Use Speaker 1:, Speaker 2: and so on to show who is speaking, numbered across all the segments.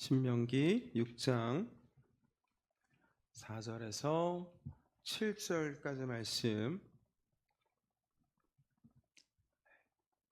Speaker 1: 신명기 6장 4절에서 7절까지 말씀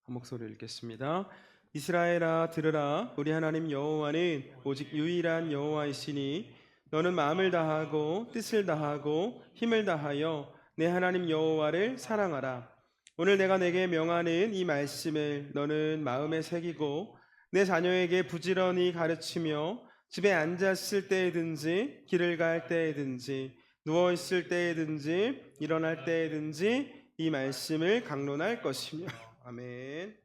Speaker 1: 한 목소리로 읽겠습니다. 이스라엘아 들으라. 우리 하나님 여호와는 오직 유일한 여호와이시니 너는 마음을 다하고 뜻을 다하고 힘을 다하여 내 하나님 여호와를 사랑하라. 오늘 내가 내게 명하는 이 말씀을 너는 마음에 새기고 내 자녀에게 부지런히 가르치며 집에 앉았을 때에든지 길을 갈 때에든지 누워있을 때에든지 일어날 때에든지 이 말씀을 강론할 것이며. 아멘.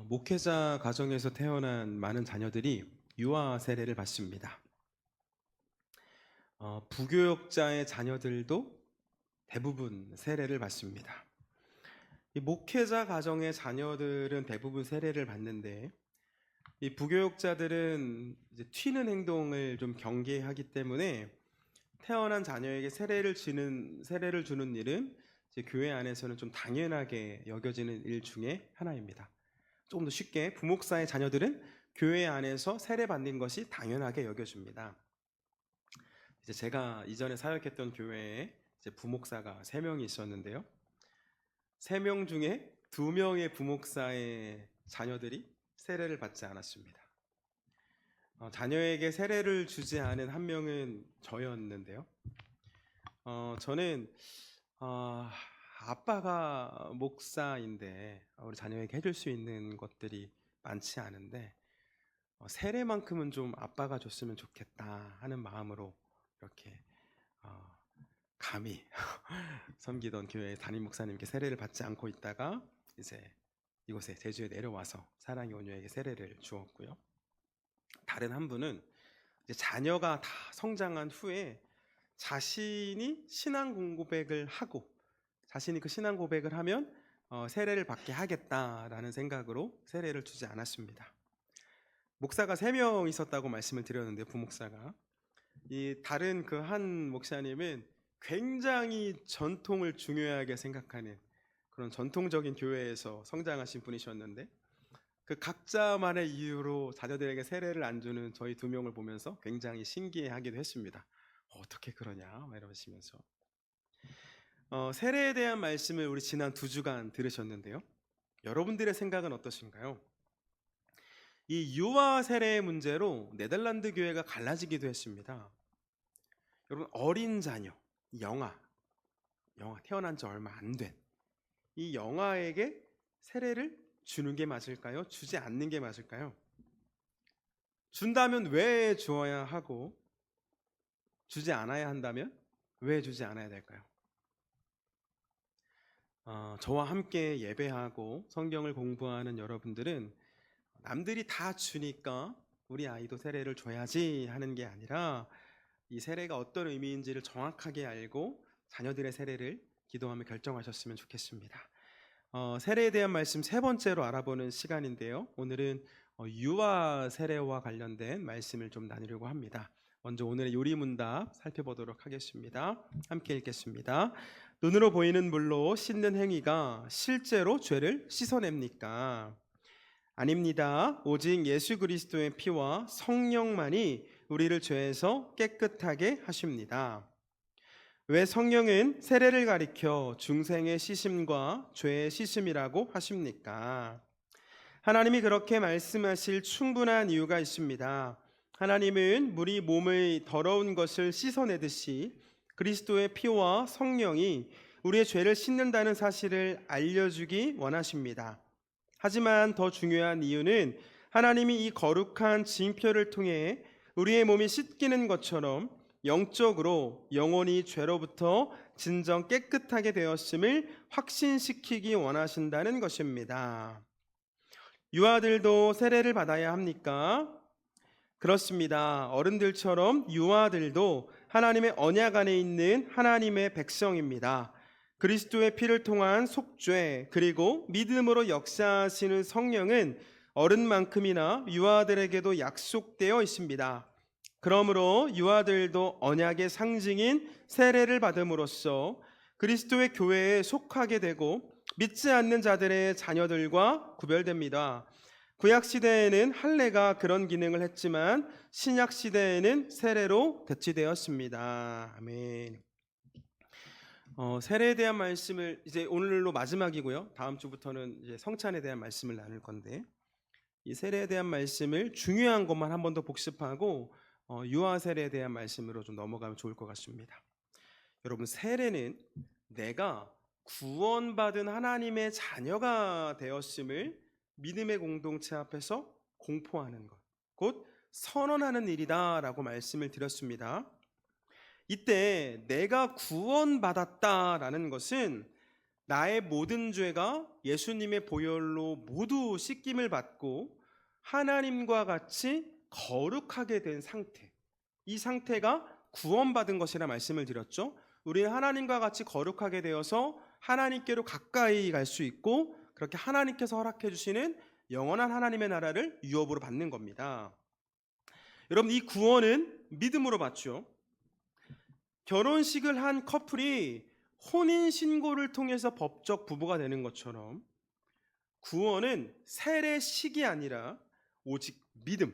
Speaker 1: 목회자 가정에서 태어난 많은 자녀들이 유아 세례를 받습니다. 부교역자의 자녀들도 대부분 세례를 받습니다. 이 목회자 가정의 자녀들은 대부분 세례를 받는데, 이 부교역자들은 이제 튀는 행동을 좀 경계하기 때문에 태어난 자녀에게 세례를 주는 일은 이제 교회 안에서는 좀 당연하게 여겨지는 일 중에 하나입니다. 조금 더 쉽게, 부목사의 자녀들은 교회 안에서 세례 받는 것이 당연하게 여겨집니다. 이제 제가 이전에 사역했던 교회에 이제 부목사가 3명이 있었는데요. 3명 중에 2명의 부목사의 자녀들이 세례를 받지 않았습니다. 자녀에게 세례를 주지 않은 한 명은 저였는데요. 저는 아빠가 목사인데 우리 자녀에게 해줄 수 있는 것들이 많지 않은데 세례만큼은 좀 아빠가 줬으면 좋겠다 하는 마음으로 이렇게 감히 섬기던 교회 담임 목사님께 세례를 받지 않고 있다가 이제 이곳에 제주에 내려와서 사랑의 온유에게 세례를 주었고요. 다른 한 분은 이제 자녀가 다 성장한 후에 자신이 신앙 고백을 하고 자신이 그 신앙 고백을 하면 세례를 받게 하겠다라는 생각으로 세례를 주지 않았습니다. 목사가 3명 있었다고 말씀을 드렸는데, 부목사가 이 다른 그 한 목사님은 굉장히 전통을 중요하게 생각하는 그런 전통적인 교회에서 성장하신 분이셨는데, 그 각자만의 이유로 자녀들에게 세례를 안 주는 저희 2명을 보면서 굉장히 신기해하기도 했습니다. 어떻게 그러냐 이러시면서. 세례에 대한 말씀을 우리 지난 2주간 들으셨는데요. 여러분들의 생각은 어떠신가요? 이 유아 세례의 문제로 네덜란드 교회가 갈라지기도 했습니다. 여러분, 어린 자녀, 영아 태어난 지 얼마 안 된 이 영아에게 세례를 주는 게 맞을까요? 주지 않는 게 맞을까요? 준다면 왜 주어야 하고, 주지 않아야 한다면 왜 주지 않아야 될까요? 저와 함께 예배하고 성경을 공부하는 여러분들은 남들이 다 주니까 우리 아이도 세례를 줘야지 하는 게 아니라 이 세례가 어떤 의미인지를 정확하게 알고 자녀들의 세례를 기도하며 결정하셨으면 좋겠습니다. 세례에 대한 말씀 3번째로 알아보는 시간인데요. 오늘은 유아 세례와 관련된 말씀을 좀 나누려고 합니다. 먼저 오늘의 요리문답 살펴보도록 하겠습니다. 함께 읽겠습니다. 눈으로 보이는 물로 씻는 행위가 실제로 죄를 씻어냅니까? 아닙니다. 오직 예수 그리스도의 피와 성령만이 우리를 죄에서 깨끗하게 하십니다. 왜 성령은 세례를 가리켜 중생의 씻음과 죄의 씻음이라고 하십니까? 하나님이 그렇게 말씀하실 충분한 이유가 있습니다. 하나님은 물이 몸의 더러운 것을 씻어내듯이 그리스도의 피와 성령이 우리의 죄를 씻는다는 사실을 알려주기 원하십니다. 하지만 더 중요한 이유는 하나님이 이 거룩한 징표를 통해 우리의 몸이 씻기는 것처럼 영적으로 영혼이 죄로부터 진정 깨끗하게 되었음을 확신시키기 원하신다는 것입니다. 유아들도 세례를 받아야 합니까? 그렇습니다. 어른들처럼 유아들도 하나님의 언약 안에 있는 하나님의 백성입니다. 그리스도의 피를 통한 속죄, 그리고 믿음으로 역사하시는 성령은 어른만큼이나 유아들에게도 약속되어 있습니다. 그러므로 유아들도 언약의 상징인 세례를 받음으로써 그리스도의 교회에 속하게 되고 믿지 않는 자들의 자녀들과 구별됩니다. 구약 시대에는 할례가 그런 기능을 했지만 신약 시대에는 세례로 대체되었습니다. 아멘. 세례에 대한 말씀을 이제 오늘로 마지막이고요. 다음 주부터는 이제 성찬에 대한 말씀을 나눌 건데, 이 세례에 대한 말씀을 중요한 것만 한 번 더 복습하고 유아 세례에 대한 말씀으로 좀 넘어가면 좋을 것 같습니다. 여러분, 세례는 내가 구원받은 하나님의 자녀가 되었음을 믿음의 공동체 앞에서 공포하는 것, 곧 선언하는 일이다라고 말씀을 드렸습니다. 이때 내가 구원받았다라는 것은 나의 모든 죄가 예수님의 보혈로 모두 씻김을 받고 하나님과 같이 거룩하게 된 상태, 이 상태가 구원받은 것이라 말씀을 드렸죠. 우리는 하나님과 같이 거룩하게 되어서 하나님께로 가까이 갈 수 있고, 그렇게 하나님께서 허락해 주시는 영원한 하나님의 나라를 유업으로 받는 겁니다. 여러분, 이 구원은 믿음으로 받죠. 결혼식을 한 커플이 혼인신고를 통해서 법적 부부가 되는 것처럼 구원은 세례식이 아니라 오직 믿음,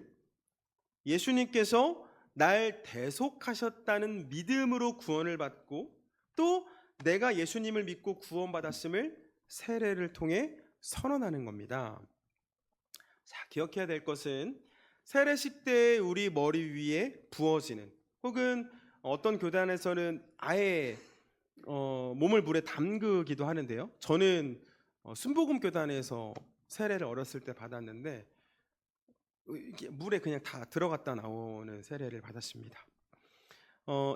Speaker 1: 예수님께서 날 대속하셨다는 믿음으로 구원을 받고, 또 내가 예수님을 믿고 구원받았음을 세례를 통해 선언하는 겁니다. 자, 기억해야 될 것은 세례식 때 우리 머리 위에 부어지는, 혹은 어떤 교단에서는 아예 몸을 물에 담그기도 하는데요. 저는 순복음 교단에서 세례를 어렸을 때 받았는데 이게 물에 그냥 다 들어갔다 나오는 세례를 받았습니다.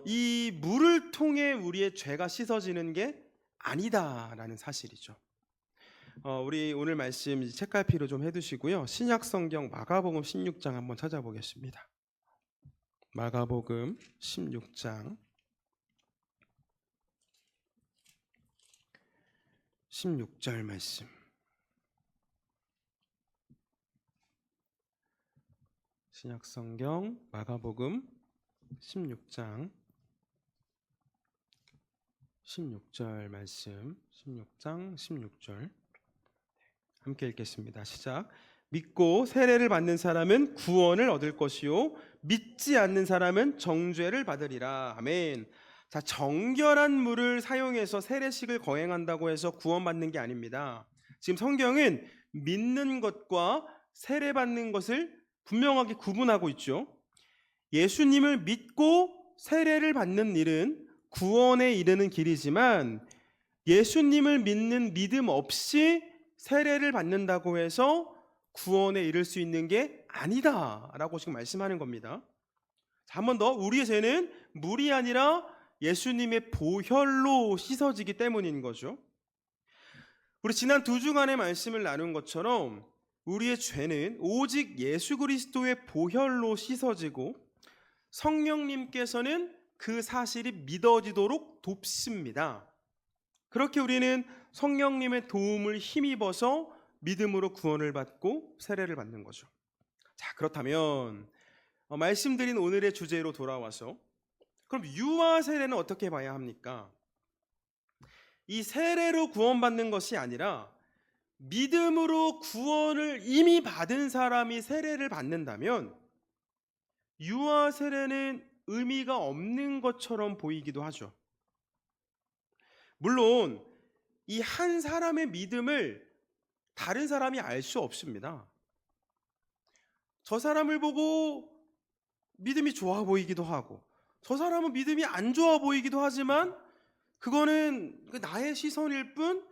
Speaker 1: 이 물을 통해 우리의 죄가 씻어지는 게 아니다라는 사실이죠. 우리 오늘 말씀 책갈피로 좀 해두시고요. 신약 성경 마가복음 16장 한번 찾아보겠습니다. 마가복음 16장 16절 말씀. 신약 성경 마가복음 16장 16절 말씀. 16장 16절 함께 읽겠습니다. 시작. 믿고 세례를 받는 사람은 구원을 얻을 것이요 믿지 않는 사람은 정죄를 받으리라. 아멘. 자, 정결한 물을 사용해서 세례식을 거행한다고 해서 구원받는 게 아닙니다. 지금 성경은 믿는 것과 세례받는 것을 분명하게 구분하고 있죠. 예수님을 믿고 세례를 받는 일은 구원에 이르는 길이지만, 예수님을 믿는 믿음 없이 세례를 받는다고 해서 구원에 이를 수 있는 게 아니다라고 지금 말씀하는 겁니다. 한 번 더, 우리의 죄는 물이 아니라 예수님의 보혈로 씻어지기 때문인 거죠. 우리 지난 두 주간의 말씀을 나눈 것처럼 우리의 죄는 오직 예수 그리스도의 보혈로 씻어지고, 성령님께서는 그 사실이 믿어지도록 돕습니다. 그렇게 우리는 성령님의 도움을 힘입어서 믿음으로 구원을 받고 세례를 받는 거죠. 자, 그렇다면 말씀드린 오늘의 주제로 돌아와서, 그럼 유아 세례는 어떻게 봐야 합니까? 이 세례로 구원받는 것이 아니라 믿음으로 구원을 이미 받은 사람이 세례를 받는다면 유아 세례는 의미가 없는 것처럼 보이기도 하죠. 물론 이 한 사람의 믿음을 다른 사람이 알 수 없습니다. 저 사람을 보고 믿음이 좋아 보이기도 하고, 저 사람은 믿음이 안 좋아 보이기도 하지만, 그거는 나의 시선일 뿐,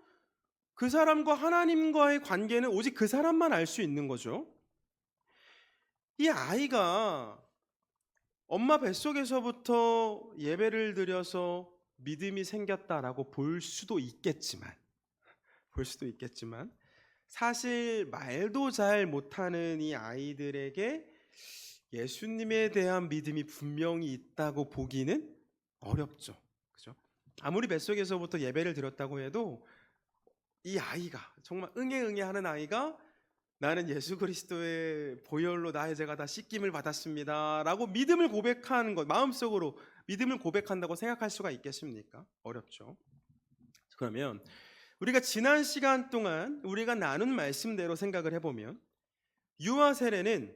Speaker 1: 그 사람과 하나님과의 관계는 오직 그 사람만 알 수 있는 거죠. 이 아이가 엄마 뱃속에서부터 예배를 드려서 믿음이 생겼다라고 볼 수도 있겠지만 사실 말도 잘 못하는 이 아이들에게 예수님에 대한 믿음이 분명히 있다고 보기는 어렵죠. 그죠? 아무리 뱃속에서부터 예배를 드렸다고 해도 이 아이가 정말 응애 하는 아이가 나는 예수 그리스도의 보혈로 나의 죄가 다 씻김을 받았습니다 라고 믿음을 고백하는 것, 마음속으로 믿음을 고백한다고 생각할 수가 있겠습니까? 어렵죠. 그러면 우리가 지난 시간 동안 우리가 나눈 말씀대로 생각을 해보면 유아 세례는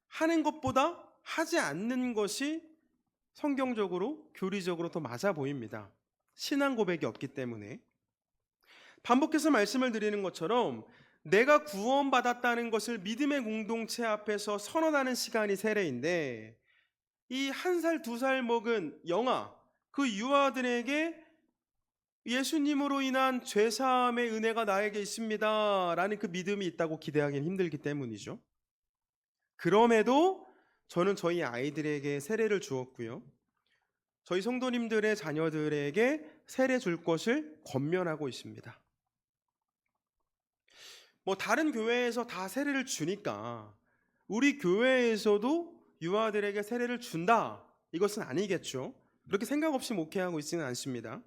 Speaker 1: 하는 것보다 하지 않는 것이 성경적으로 교리적으로 더 맞아 보입니다. 신앙 고백이 없기 때문에. 반복해서 말씀을 드리는 것처럼 내가 구원받았다는 것을 믿음의 공동체 앞에서 선언하는 시간이 세례인데, 이 1살, 2살 먹은 영아, 그 유아들에게 예수님으로 인한 죄사함의 은혜가 나에게 있습니다 라는 그 믿음이 있다고 기대하기는 힘들기 때문이죠. 그럼에도 저는 저희 아이들에게 세례를 주었고요, 저희 성도님들의 자녀들에게 세례 줄 것을 권면하고 있습니다. 다른 교회에서 다 세례를 주니까 우리 교회에서도 유아들에게 세례를 준다, 이것은 아니겠죠. 그렇게 생각 없이 목회하고 있지는 않습니다.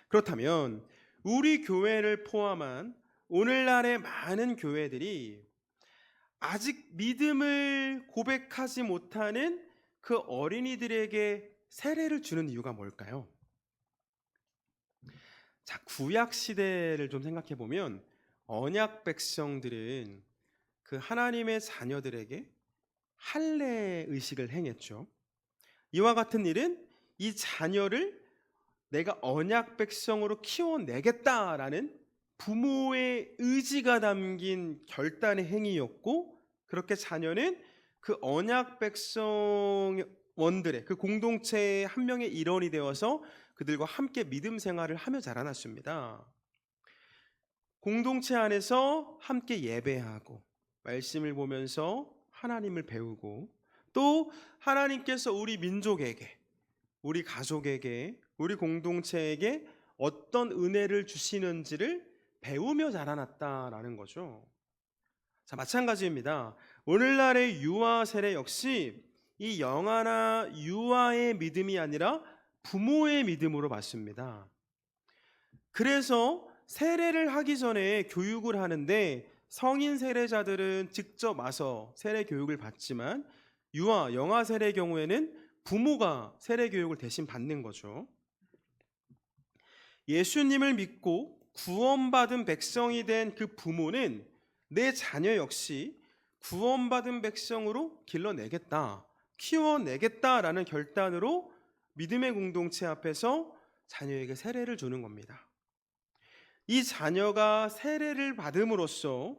Speaker 1: 그렇다면 우리 교회를 포함한 오늘날의 많은 교회들이 아직 믿음을 고백하지 못하는 그 어린이들에게 세례를 주는 이유가 뭘까요? 자, 구약 시대를 좀 생각해 보면 언약 백성들은 그 하나님의 자녀들에게 할례 의식을 행했죠. 이와 같은 일은 이 자녀를 내가 언약 백성으로 키워내겠다라는 부모의 의지가 담긴 결단의 행위였고, 그렇게 자녀는 그 언약 백성원들의 그 공동체의 한 명의 일원이 되어서 그들과 함께 믿음 생활을 하며 자라났습니다. 공동체 안에서 함께 예배하고 말씀을 보면서 하나님을 배우고, 또 하나님께서 우리 민족에게, 우리 가족에게, 우리 공동체에게 어떤 은혜를 주시는지를 배우며 자라났다라는 거죠. 자, 마찬가지입니다. 오늘날의 유아 세례 역시 이 영아나 유아의 믿음이 아니라 부모의 믿음으로 받습니다. 그래서 세례를 하기 전에 교육을 하는데 성인 세례자들은 직접 와서 세례 교육을 받지만 유아, 영아 세례의 경우에는 부모가 세례 교육을 대신 받는 거죠. 예수님을 믿고 구원받은 백성이 된 그 부모는 내 자녀 역시 구원받은 백성으로 길러내겠다, 키워내겠다라는 결단으로 믿음의 공동체 앞에서 자녀에게 세례를 주는 겁니다. 이 자녀가 세례를 받음으로써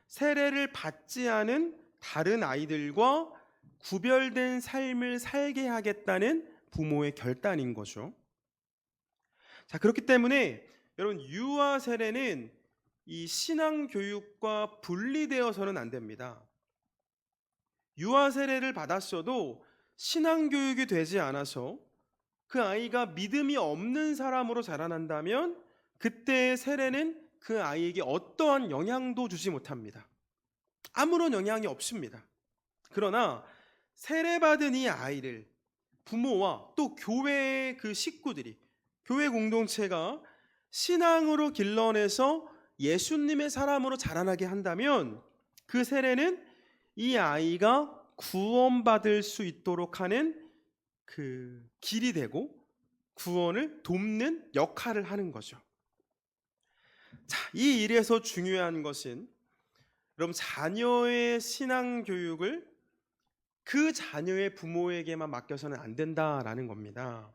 Speaker 1: 세례를 받지 않은 다른 아이들과 구별된 삶을 살게 하겠다는 부모의 결단인 거죠. 자, 그렇기 때문에 여러분, 유아 세례는 이 신앙 교육과 분리되어서는 안 됩니다. 유아 세례를 받았어도 신앙 교육이 되지 않아서 그 아이가 믿음이 없는 사람으로 자라난다면 그때의 세례는 그 아이에게 어떠한 영향도 주지 못합니다. 아무런 영향이 없습니다. 그러나 세례받은 이 아이를 부모와 또 교회의 그 식구들이, 교회 공동체가 신앙으로 길러내서 예수님의 사람으로 자라나게 한다면 그 세례는 이 아이가 구원받을 수 있도록 하는 그 길이 되고 구원을 돕는 역할을 하는 거죠. 자, 이 일에서 중요한 것은 여러분, 자녀의 신앙 교육을 그 자녀의 부모에게만 맡겨서는 안 된다라는 겁니다.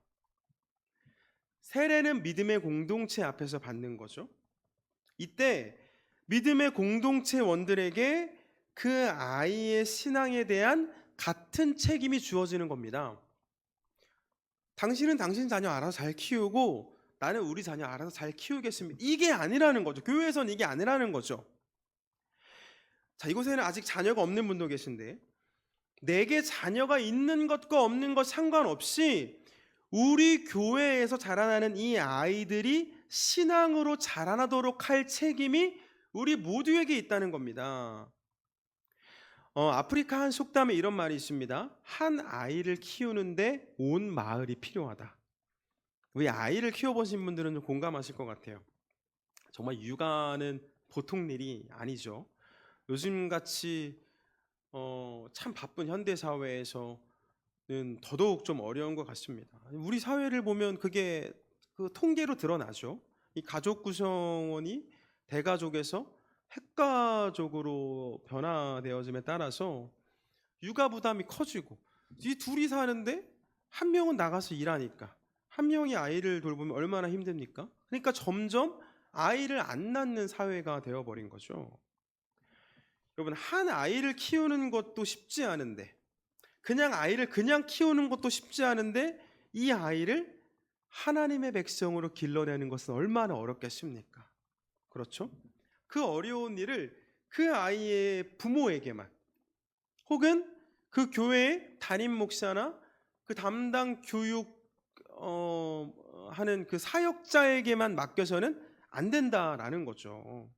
Speaker 1: 세례는 믿음의 공동체 앞에서 받는 거죠. 이때 믿음의 공동체원들에게 그 아이의 신앙에 대한 같은 책임이 주어지는 겁니다. 당신은 당신 자녀 알아서 잘 키우고 나는 우리 자녀 알아서 잘 키우겠습니다, 이게 아니라는 거죠. 교회에서는 이게 아니라는 거죠. 자, 이곳에는 아직 자녀가 없는 분도 계신데, 내게 자녀가 있는 것과 없는 것 상관없이 우리 교회에서 자라나는 이 아이들이 신앙으로 자라나도록 할 책임이 우리 모두에게 있다는 겁니다. 아프리카 한 속담에 이런 말이 있습니다. 한 아이를 키우는데 온 마을이 필요하다. 우리 아이를 키워보신 분들은 좀 공감하실 것 같아요. 정말 육아는 보통 일이 아니죠. 요즘같이 참 바쁜 현대 사회에서는 더더욱 좀 어려운 것 같습니다. 우리 사회를 보면 그게 그 통계로 드러나죠. 이 가족 구성원이 대가족에서 핵가족으로 변화되어짐에 따라서 육아 부담이 커지고, 이 둘이 사는데 한 명은 나가서 일하니까 한 명이 아이를 돌보면 얼마나 힘듭니까? 그러니까 점점 아이를 안 낳는 사회가 되어버린 거죠. 여러분, 한 아이를 키우는 것도 쉽지 않은데, 그냥 아이를 그냥 키우는 것도 쉽지 않은데, 이 아이를 하나님의 백성으로 길러내는 것은 얼마나 어렵겠습니까? 그렇죠? 그 어려운 일을 그 아이의 부모에게만, 혹은 그 교회의 담임 목사나 그 담당 교육 하는 그 사역자에게만 맡겨서는 안 된다라는 거죠.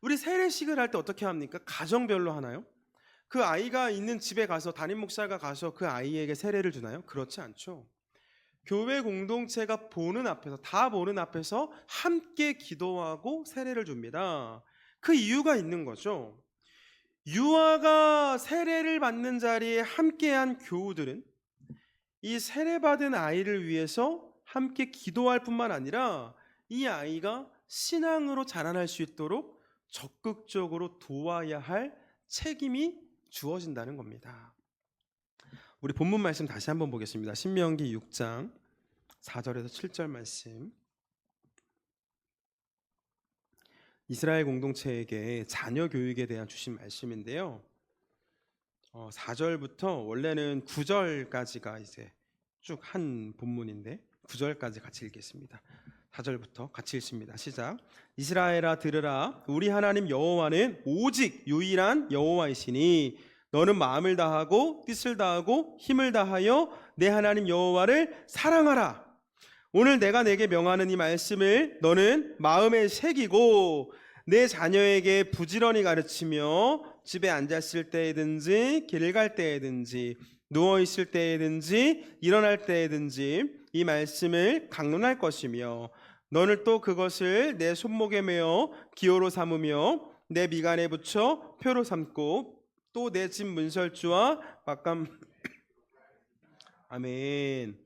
Speaker 1: 우리 세례식을 할 때 어떻게 합니까? 가정별로 하나요? 그 아이가 있는 집에 가서 담임 목사가 가서 그 아이에게 세례를 주나요? 그렇지 않죠. 교회 공동체가 보는 앞에서, 다 보는 앞에서 함께 기도하고 세례를 줍니다. 그 이유가 있는 거죠. 유아가 세례를 받는 자리에 함께한 교우들은 이 세례받은 아이를 위해서 함께 기도할 뿐만 아니라 이 아이가 신앙으로 자라날 수 있도록 적극적으로 도와야 할 책임이 주어진다는 겁니다. 우리 본문 말씀 다시 한번 보겠습니다. 신명기 6장 4절에서 7절 말씀. 이스라엘 공동체에게 자녀 교육에 대한 주신 말씀인데요. 4절부터 원래는 9절까지가 이제 쭉 한 본문인데 9절까지 같이 읽겠습니다. 4절부터 같이 읽습니다. 시작. 이스라엘아 들으라. 우리 하나님 여호와는 오직 유일한 여호와이시니 너는 마음을 다하고 뜻을 다하고 힘을 다하여 내 하나님 여호와를 사랑하라. 오늘 내가 내게 명하는 이 말씀을 너는 마음에 새기고 내 자녀에게 부지런히 가르치며 집에 앉았을 때든지 길을 갈 때든지 누워 있을 때든지 일어날 때든지 이 말씀을 강론할 것이며 너는 또 그것을 내 손목에 메어 기호로 삼으며 내 미간에 붙여 표로 삼고 또 내 집 문설주와 막감 아멘.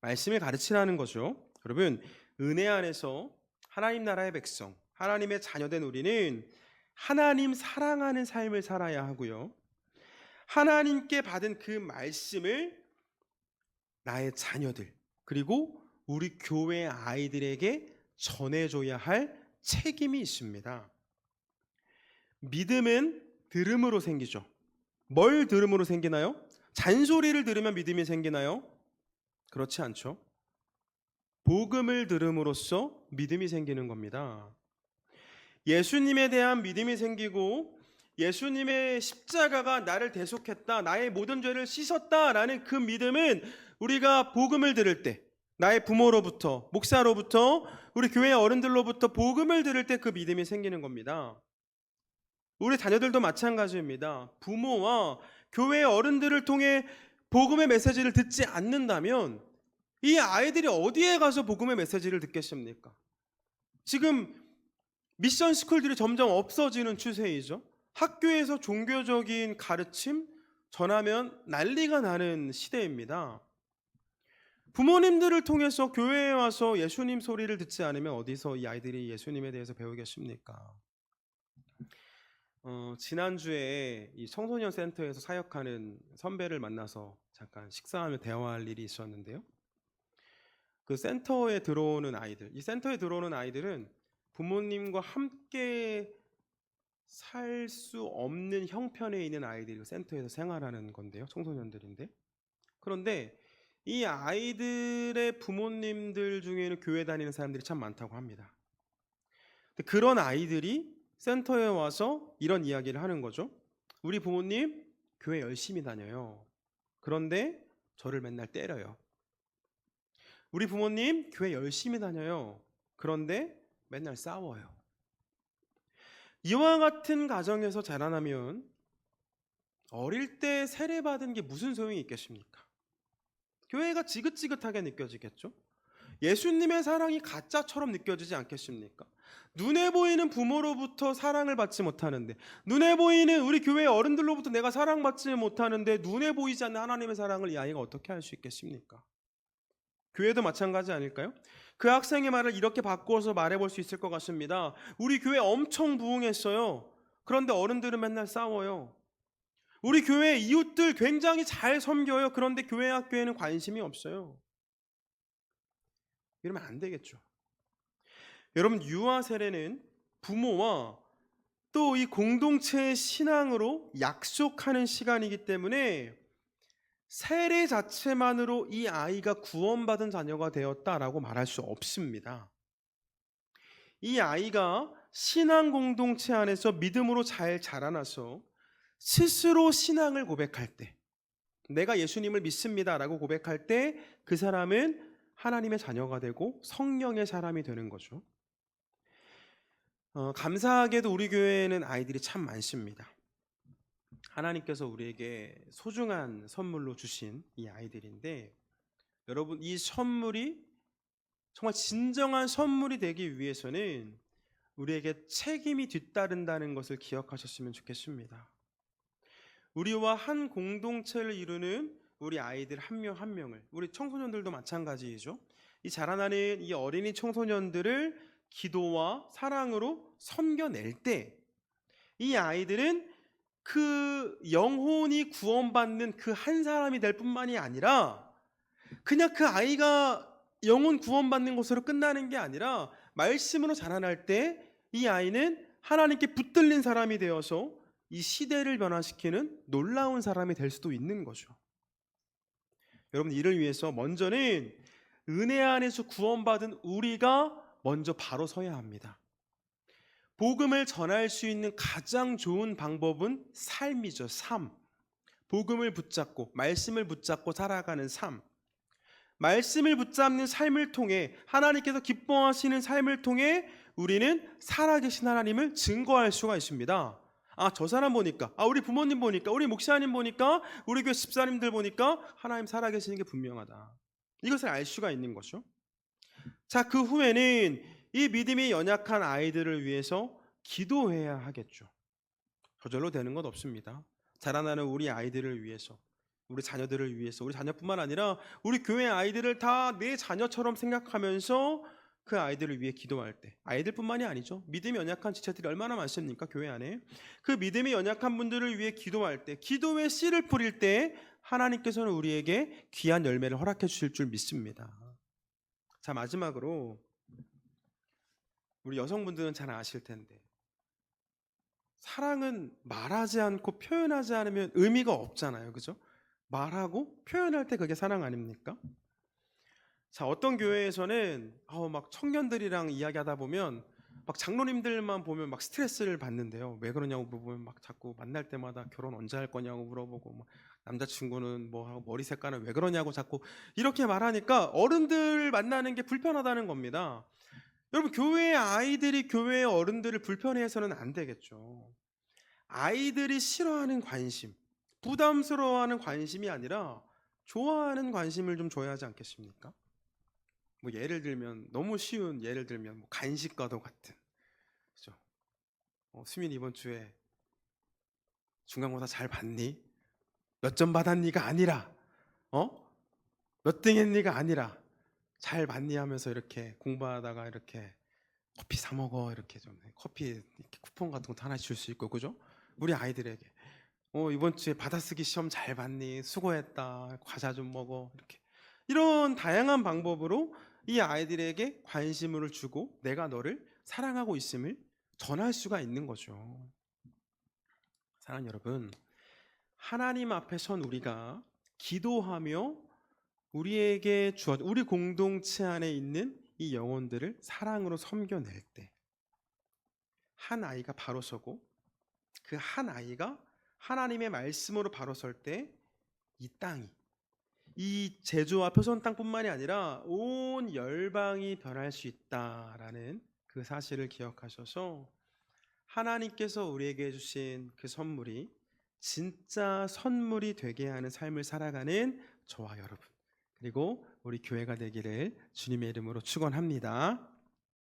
Speaker 1: 말씀을 가르치라는 거죠. 여러분, 은혜 안에서 하나님 나라의 백성, 하나님의 자녀된 우리는 하나님 사랑하는 삶을 살아야 하고요, 하나님께 받은 그 말씀을 나의 자녀들 그리고 우리 교회 아이들에게 전해줘야 할 책임이 있습니다. 믿음은 들음으로 생기죠. 뭘 들음으로 생기나요? 잔소리를 들으면 믿음이 생기나요? 그렇지 않죠. 복음을 들음으로써 믿음이 생기는 겁니다. 예수님에 대한 믿음이 생기고 예수님의 십자가가 나를 대속했다, 나의 모든 죄를 씻었다라는 그 믿음은 우리가 복음을 들을 때, 나의 부모로부터, 목사로부터, 우리 교회 어른들로부터 복음을 들을 때 그 믿음이 생기는 겁니다. 우리 자녀들도 마찬가지입니다. 부모와 교회 어른들을 통해 복음의 메시지를 듣지 않는다면 이 아이들이 어디에 가서 복음의 메시지를 듣겠습니까? 지금 미션 스쿨들이 점점 없어지는 추세이죠. 학교에서 종교적인 가르침 전하면 난리가 나는 시대입니다. 부모님들을 통해서 교회에 와서 예수님 소리를 듣지 않으면 어디서 이 아이들이 예수님에 대해서 배우겠습니까? 지난주에 이 청소년 센터에서 사역하는 선배를 만나서 잠깐 식사하며 대화할 일이 있었는데요. 그 센터에 들어오는 아이들, 이 센터에 들어오는 아이들은 부모님과 함께 살 수 없는 형편에 있는 아이들이 센터에서 생활하는 건데요. 청소년들인데. 그런데 이 아이들의 부모님들 중에는 교회 다니는 사람들이 참 많다고 합니다. 그런 아이들이 센터에 와서 이런 이야기를 하는 거죠. 우리 부모님 교회 열심히 다녀요. 그런데 저를 맨날 때려요. 우리 부모님 교회 열심히 다녀요. 그런데 맨날 싸워요. 이와 같은 가정에서 자라나면 어릴 때 세례받은 게 무슨 소용이 있겠습니까? 교회가 지긋지긋하게 느껴지겠죠? 예수님의 사랑이 가짜처럼 느껴지지 않겠습니까? 눈에 보이는 부모로부터 사랑을 받지 못하는데, 눈에 보이는 우리 교회 어른들로부터 내가 사랑받지 못하는데 눈에 보이지 않는 하나님의 사랑을 이 아이가 어떻게 할 수 있겠습니까? 교회도 마찬가지 아닐까요? 그 학생의 말을 이렇게 바꾸어서 말해볼 수 있을 것 같습니다. 우리 교회 엄청 부흥했어요. 그런데 어른들은 맨날 싸워요. 우리 교회 이웃들 굉장히 잘 섬겨요. 그런데 교회 학교에는 관심이 없어요. 이러면 안 되겠죠. 여러분, 유아 세례는 부모와 또 이 공동체의 신앙으로 약속하는 시간이기 때문에 세례 자체만으로 이 아이가 구원받은 자녀가 되었다라고 말할 수 없습니다. 이 아이가 신앙 공동체 안에서 믿음으로 잘 자라나서 스스로 신앙을 고백할 때, 내가 예수님을 믿습니다라고 고백할 때 그 사람은 하나님의 자녀가 되고 성령의 사람이 되는 거죠. 감사하게도 우리 교회에는 아이들이 참 많습니다. 하나님께서 우리에게 소중한 선물로 주신 이 아이들인데, 여러분, 이 선물이 정말 진정한 선물이 되기 위해서는 우리에게 책임이 뒤따른다는 것을 기억하셨으면 좋겠습니다. 우리와 한 공동체를 이루는 우리 아이들 한 명 한 명을, 우리 청소년들도 마찬가지이죠. 이 자라나는 이 어린이 청소년들을 기도와 사랑으로 섬겨낼 때 이 아이들은 그 영혼이 구원받는 그 한 사람이 될 뿐만이 아니라 그냥 그 아이가 영혼 구원받는 것으로 끝나는 게 아니라 말씀으로 자라날 때 이 아이는 하나님께 붙들린 사람이 되어서 이 시대를 변화시키는 놀라운 사람이 될 수도 있는 거죠. 여러분, 이를 위해서 먼저는 은혜 안에서 구원받은 우리가 먼저 바로 서야 합니다. 복음을 전할 수 있는 가장 좋은 방법은 삶이죠. 삶. 복음을 붙잡고 말씀을 붙잡고 살아가는 삶. 말씀을 붙잡는 삶을 통해, 하나님께서 기뻐하시는 삶을 통해 우리는 살아계신 하나님을 증거할 수가 있습니다. 저 사람 보니까, 우리 부모님 보니까, 우리 목사님 보니까, 우리 교회 집사님들 보니까 하나님 살아계시는 게 분명하다. 이것을 알 수가 있는 거죠. 자, 그 후에는 이 믿음이 연약한 아이들을 위해서 기도해야 하겠죠. 저절로 되는 건 없습니다. 자라나는 우리 아이들을 위해서, 우리 자녀들을 위해서, 우리 자녀뿐만 아니라 우리 교회 아이들을 다 내 자녀처럼 생각하면서 그 아이들을 위해 기도할 때, 아이들뿐만이 아니죠. 믿음이 연약한 지체들이 얼마나 많습니까? 교회 안에. 그 믿음이 연약한 분들을 위해 기도할 때, 기도의 씨를 뿌릴 때 하나님께서는 우리에게 귀한 열매를 허락해 주실 줄 믿습니다. 자, 마지막으로 우리 여성분들은 잘 아실 텐데, 사랑은 말하지 않고 표현하지 않으면 의미가 없잖아요. 그죠? 말하고 표현할 때 그게 사랑 아닙니까? 자, 어떤 교회에서는 막 청년들이랑 이야기하다 보면 막 장로님들만 보면 막 스트레스를 받는데요. 왜 그러냐고 물어보면 막 자꾸 만날 때마다 결혼 언제 할 거냐고 물어보고, 막 남자친구는 뭐 하고 머리 색깔은 왜 그러냐고 자꾸 이렇게 말하니까 어른들 만나는 게 불편하다는 겁니다. 여러분, 교회의 아이들이 교회의 어른들을 불편해해서는 안 되겠죠. 아이들이 싫어하는 관심, 부담스러워하는 관심이 아니라 좋아하는 관심을 좀 줘야 하지 않겠습니까? 뭐 예를 들면, 너무 쉬운 예를 들면 뭐 간식과도 같은, 그죠? 수민 이번 주에 중간고사 잘 봤니? 몇 점 받았니가 아니라, 몇 등 했니가 아니라, 잘 봤니 하면서 이렇게 공부하다가 이렇게 커피 사 먹어, 이렇게 좀 커피 이렇게 쿠폰 같은 것도 하나씩 줄 수 있고, 그죠? 우리 아이들에게 이번 주에 받아쓰기 시험 잘 봤니? 수고했다. 과자 좀 먹어. 이렇게, 이런 다양한 방법으로 이 아이들에게 관심을 주고 내가 너를 사랑하고 있음을 전할 수가 있는 거죠. 사랑하는 여러분, 하나님 앞에 선 우리가 기도하며 우리에게 주어진, 우리 공동체 안에 있는 이 영혼들을 사랑으로 섬겨낼 때, 한 아이가 바로 서고 그 한 아이가 하나님의 말씀으로 바로 설 때 이 땅이, 이 제주와 표선 땅뿐만이 아니라 온 열방이 변할 수 있다라는 그 사실을 기억하셔서 하나님께서 우리에게 주신 그 선물이 진짜 선물이 되게 하는 삶을 살아가는 저와 여러분, 그리고 우리 교회가 되기를 주님의 이름으로 축원합니다.